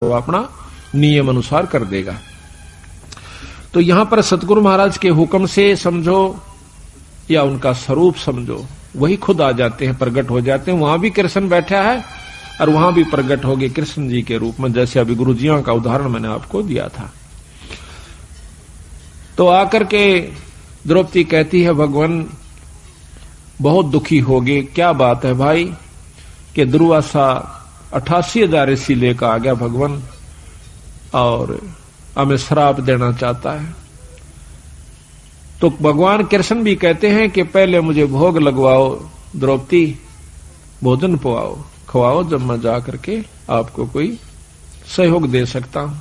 वो अपना नियम अनुसार कर देगा। तो यहां पर सतगुरु महाराज के हुक्म से समझो या उनका स्वरूप समझो, वही खुद आ जाते हैं, प्रकट हो जाते हैं। वहां भी कृष्ण बैठा है और वहां भी प्रकट हो गए कृष्ण जी के रूप में, जैसे अभी गुरुजियों का उदाहरण मैंने आपको दिया था। तो आकर के द्रौपदी कहती है भगवान बहुत दुखी हो गए। क्या बात है भाई कि दुर्वासा 88,000 ऋषि लेकर आ गया भगवान और हमें श्राप देना चाहता है। तो भगवान कृष्ण भी कहते हैं कि पहले मुझे भोग लगवाओ द्रौपदी, भोजन पवाओ, खवाओ, जब मैं जाकर के आपको कोई सहयोग दे सकता हूं।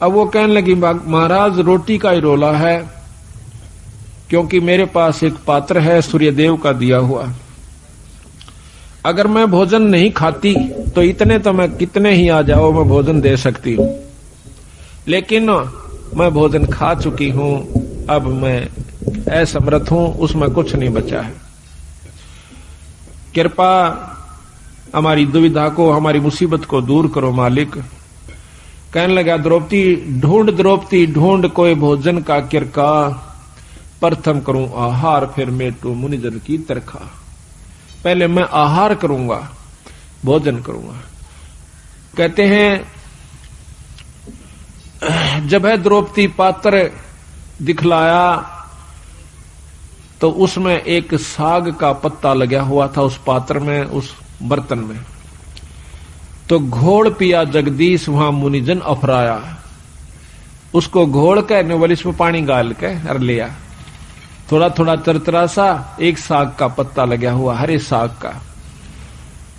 अब वो कहने लगी महाराज रोटी का ही रोला है, क्योंकि मेरे पास एक पात्र है सूर्यदेव का दिया हुआ। अगर मैं भोजन नहीं खाती तो इतने तो मैं कितने ही आ जाओ मैं भोजन दे सकती हूं, लेकिन मैं भोजन खा चुकी हूं, अब मैं असमर्थ हूं, उसमें कुछ नहीं बचा है। कृपा हमारी दुविधा को, हमारी मुसीबत को दूर करो मालिक। कहने लगा द्रौपदी ढूंढ कोई भोजन का किरका, प्रथम करूं आहार फिर मेटू मुनिजन की तरखा। पहले मैं आहार करूंगा, भोजन करूंगा। कहते हैं जब है द्रौपदी पात्र दिखलाया तो उसमें एक साग का पत्ता लगा हुआ था उस पात्र में, उस बर्तन में। तो घोल पिया जगदीश वहां मुनिजन अफराया। उसको घोल के नवल इसमें पानी गाल के और लिया, थोड़ा थोड़ा तरतरा सा एक साग का पत्ता लगा हुआ हरे साग का,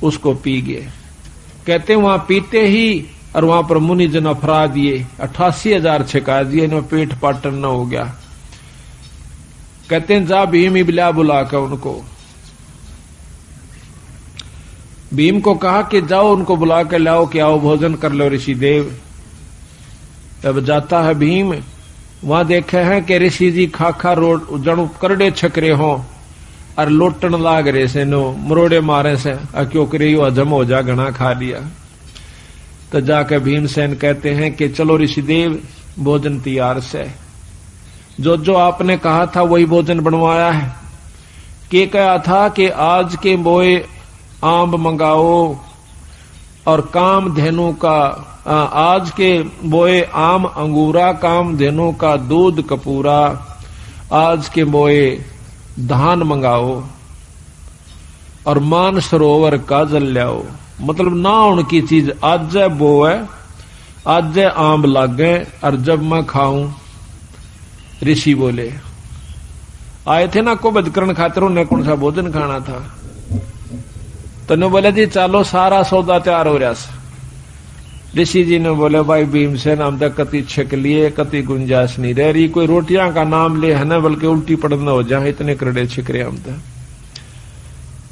उसको पी गए। कहते वहां पीते ही और वहां पर मुनिजन अफरा दिए, 88,000 छिका दिए, इनमें पेट पाटन न हो गया। कहते हैं जा भीम इबला बुलाकर उनको, भीम को कहा कि जाओ उनको बुला कर लाओ कि आओ भोजन कर लो ऋषि देव। तब जाता है भीम, वहां देखे हैं कि ऋषि जी खाखा रोड जणु करड़े छकरे हो और लोटन लाग रहे से नो मरोड़े मारे से, क्यों करे हजम हो जा, घना खा लिया। तो जाकर भीमसेन कहते हैं कि चलो ऋषिदेव भोजन तैयार से, जो जो आपने कहा था वही भोजन बनवाया है। के कहा था कि आज के बोए आम मंगाओ और काम धेनु का, आज के बोए आम अंगूरा, काम धेनु का दूध कपूरा, आज के बोए धान मंगाओ और मान सरोवर का जल लाओ। मतलब ना उनकी चीज आज बो है, आज आम लागे और जब मैं खाऊं। ऋषि बोले आए थे ना को बदकरण खातिर, उन्हें कौन सा भोजन खाना था। तो ने बोले जी चलो सारा सौदा तैयार हो रहा। ऋषि जी ने बोले भाई भीमसेन हम तो कति छिक लिए, कति गुंजाइश नहीं रह रही, कोई रोटियां का नाम ले है ना, बल्कि उल्टी पड़ना हो जाए, इतने करड़े छिक रहे हम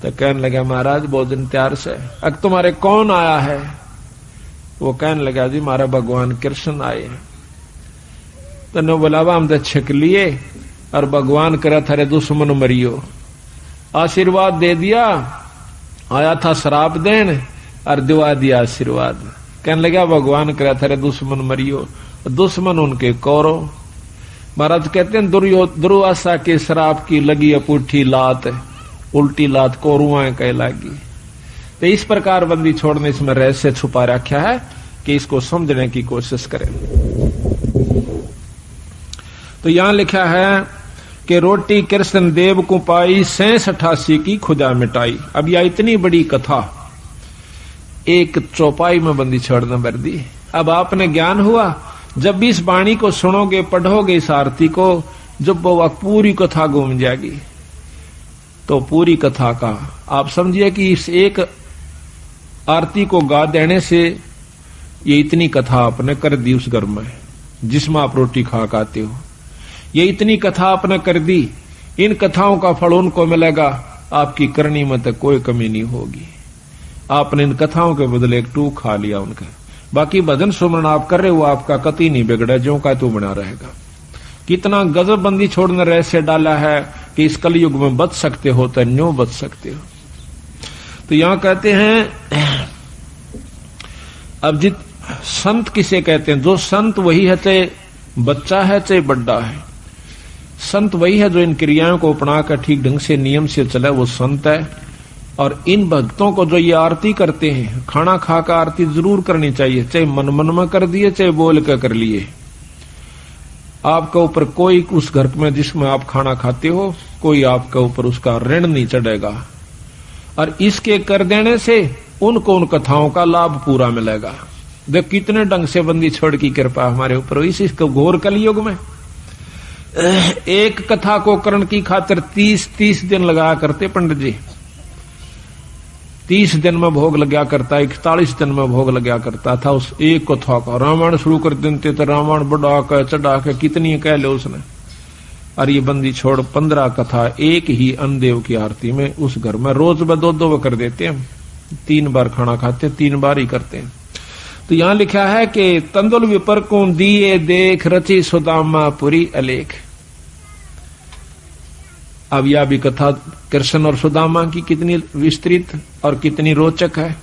तो कहने लगा महाराज भोजन तैयार से। अब तुम्हारे कौन आया है? वो कहने लगा जी हमारा भगवान कृष्ण आए हैं। तो ने बोला हम तो छिक लिए और भगवान करे थारे दुश्मन मरियो, आशीर्वाद दे दिया, आया था श्राप देन और दिवा दिया आशीर्वाद। कहने लगा भगवान करे थारे दुश्मन मरियो, दुश्मन उनके कौरव। महाराज कहते हैं दुर्वासा के श्राप की लगी अपूठी लात, उल्टी लात कोरुआं कह लागी। तो इस प्रकार बंदी छोड़ने इसमें रहस्य छुपा रखा है कि इसको समझने की कोशिश करें। तो यहां लिखा है कि रोटी कृष्ण देव को पाई, 86 की खुदा मिटाई। अब यह इतनी बड़ी कथा एक चौपाई में बंदी छोड़ना भर दी। अब आपने ज्ञान हुआ, जब भी इस वाणी को सुनोगे, पढ़ोगे इस आरती को, जब वो पूरी कथा घूम जाएगी, तो पूरी कथा का आप समझिए कि इस एक आरती को गा देने से ये इतनी कथा आपने कर दी उस घर में जिसमें आप रोटी खा खाते हो। ये इतनी कथा आपने कर दी, इन कथाओं का फल उनको मिलेगा, आपकी करनी में तो कोई कमी नहीं होगी। आपने इन कथाओं के बदले एक टूक खा लिया उनका। बाकी भजन सुमरण आप कर रहे हो, आपका कति नहीं बिगड़ा, जो का तू बना रहेगा। कितना गजब बंदी छोड़ने रहस्य डाला है कि इस कलयुग में बच सकते हो तो न्यू बच सकते हो। तो यहां कहते हैं अब जित संत किसे कहते हैं? जो संत वही है, चाहे बच्चा है चाहे बड्डा है। संत वही है जो इन क्रियाओं को अपनाकर ठीक ढंग से नियम से चले, वो संत है। और इन भक्तों को जो ये आरती करते हैं, खाना खाकर आरती जरूर करनी चाहिए, चाहे मन में कर दिए चाहे बोल कर लिए। आपके ऊपर कोई उस घर में जिसमें आप खाना खाते हो, कोई आपके ऊपर उसका ऋण नहीं चढ़ेगा। और इसके कर देने से उनको उन कथाओं का लाभ पूरा मिलेगा। देख कितने ढंग से बंदी छोड़ की कृपा हमारे ऊपर हुई इसको घोर कलयुग में। एक कथा को करण की खातिर 30 दिन लगा करते पंडित जी। 30 दिन में भोग लगा करता, 41 दिन में भोग लगा करता था उस एक कथा का। रामायण शुरू कर देते तो रामायण बढ़ा के चढ़ा के कितनी कह लो उसने। और ये बंदी छोड़ 15 कथा एक ही अन्नदेव की आरती में उस घर में रोज में 2 कर देते हैं। 3 बार खाना खाते, 3 बार ही करते हैं। तो यहां लिखा है कि तंदुल विपर को दिए देख रची सुदामा पुरी अलेख। अब यह भी कथा कृष्ण और सुदामा की कितनी विस्तृत और कितनी रोचक है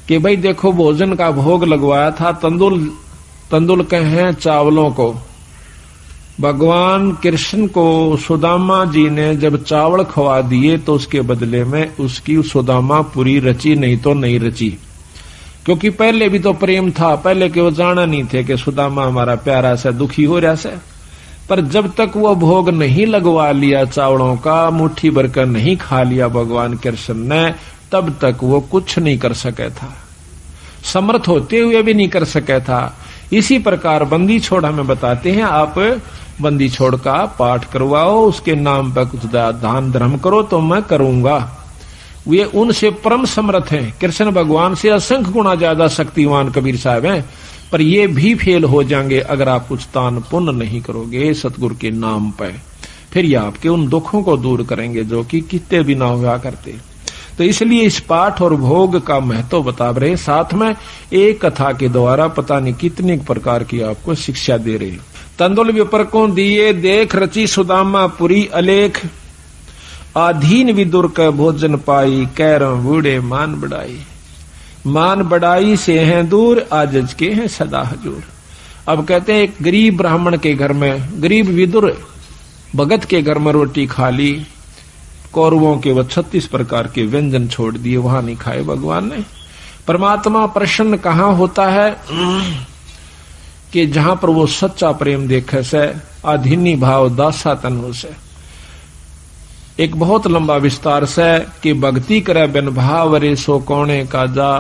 कि भाई देखो, भोजन का भोग लगवाया था तंदुल कहें चावलों को। भगवान कृष्ण को सुदामा जी ने जब चावल खवा दिए तो उसके बदले में उसकी सुदामा पूरी रची, नहीं तो नहीं रची। क्योंकि पहले भी तो प्रेम था, पहले के वो जाना नहीं थे कि सुदामा हमारा प्यारा सा दुखी हो रहा से। पर जब तक वो भोग नहीं लगवा लिया चावलों का, मुट्ठी भरकर नहीं खा लिया भगवान कृष्ण ने, तब तक वो कुछ नहीं कर सके था, समर्थ होते हुए भी नहीं कर सके था। इसी प्रकार बंदी छोड़ हमें बताते हैं, आप बंदी छोड़ का पाठ करवाओ, उसके नाम पर कुछ दान धर्म करो तो मैं करूंगा। वे उनसे परम समर्थ हैं। कृष्ण भगवान से असंख्य गुना ज्यादा शक्तिवान कबीर साहब हैं, पर ये भी फेल हो जाएंगे अगर आप कुछ दान पुण्य नहीं करोगे सतगुरु के नाम पर। फिर ये आपके उन दुखों को दूर करेंगे जो कि कितने भी ना हुआ करते। तो इसलिए इस पाठ और भोग का महत्व बता रहे, साथ में एक कथा के द्वारा पता नहीं कितने प्रकार की आपको शिक्षा दे रहे। तंदुल विपर को दिए देख रची सुदामा पुरी अलेख। आधीन विदुर का भोजन पाई, कैरों बूढ़े मान बढ़ाई। मान बढ़ाई से हैं दूर, आजज के हैं सदा हजूर। अब कहते हैं एक गरीब ब्राह्मण के घर में, गरीब विदुर भगत के घर में रोटी खा ली। कौरवों के वो 36 प्रकार के व्यंजन छोड़ दिए, वहां नहीं खाए भगवान ने। परमात्मा प्रसन्न कहां होता है कि जहां पर वो सच्चा प्रेम देखे से, अधीनी भाव दासा तन हो से। एक बहुत लंबा विस्तार से कि भक्ति करे बिन भाव रे सो कोणे का जा,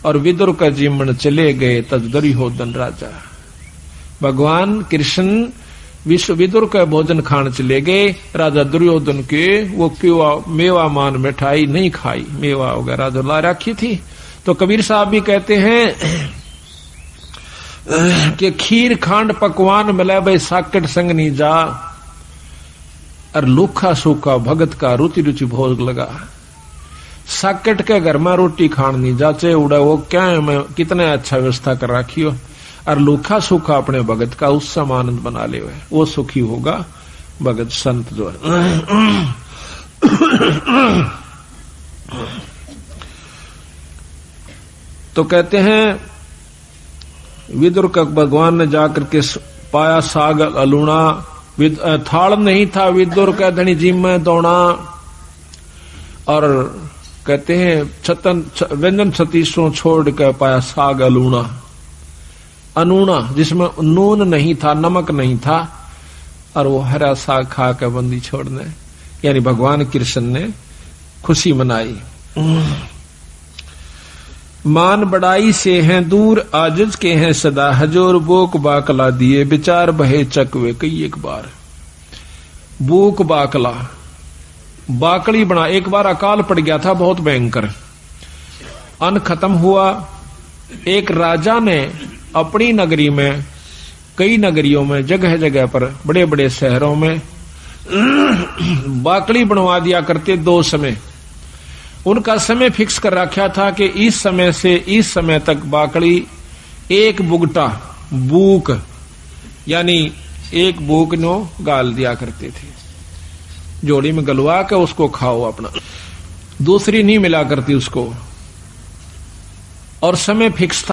और विदुर का जीवन चले गए तजदरी हो धन राजा। भगवान कृष्ण विश्व विदुर का भोजन खान चले गए, राजा दुर्योधन के वो क्यों मेवा मान मिठाई नहीं खाई, मेवा वगैरह जो ला रखी थी। तो कबीर साहब भी कहते हैं कि खीर खांड पकवान मिले भाई साकट संग नहीं जा, और लूखा सूखा भगत का रुचि रुचि भोग लगा। साकट के घर में रोटी खान नहीं जाचे उड़ा, वो क्या है मैं कितने अच्छा व्यवस्था कर रखी हो, और लूखा सूखा अपने भगत का उससे आनंद बना ले, वो सुखी होगा भगत संत जो है। तो कहते हैं विदुर का भगवान ने जाकर के पाया साग अलूणा, थाल नहीं था विदुर का धनी जिम में दौड़ा। और कहते हैं व्यंजन 36 छोड़ के पाया साग अलूणा, अनूना जिसमें नून नहीं था, नमक नहीं था, और वो हरा साग खा के बंदी छोड़ने, यानी भगवान कृष्ण ने खुशी मनाई। मान बढ़ाई से हैं दूर, आजज के हैं सदा हजूर। बोक बाकला दिए विचार बहे चकवे कई एक बार। बोक बाकला, बाकड़ी बना। एक बार अकाल पड़ गया था बहुत भयंकर, अन्न खत्म हुआ। एक राजा ने अपनी नगरी में, कई नगरियों में, जगह जगह पर, बड़े बड़े शहरों में बाकड़ी बनवा दिया करते 2 समय। उनका समय फिक्स कर रखा था कि इस समय से इस समय तक बाकड़ी एक बुगटा बूक, यानी एक बूक नो गाल दिया करते थे, जोड़ी में गलवा के उसको खाओ अपना, दूसरी नहीं मिला करती उसको। और समय फिक्स था।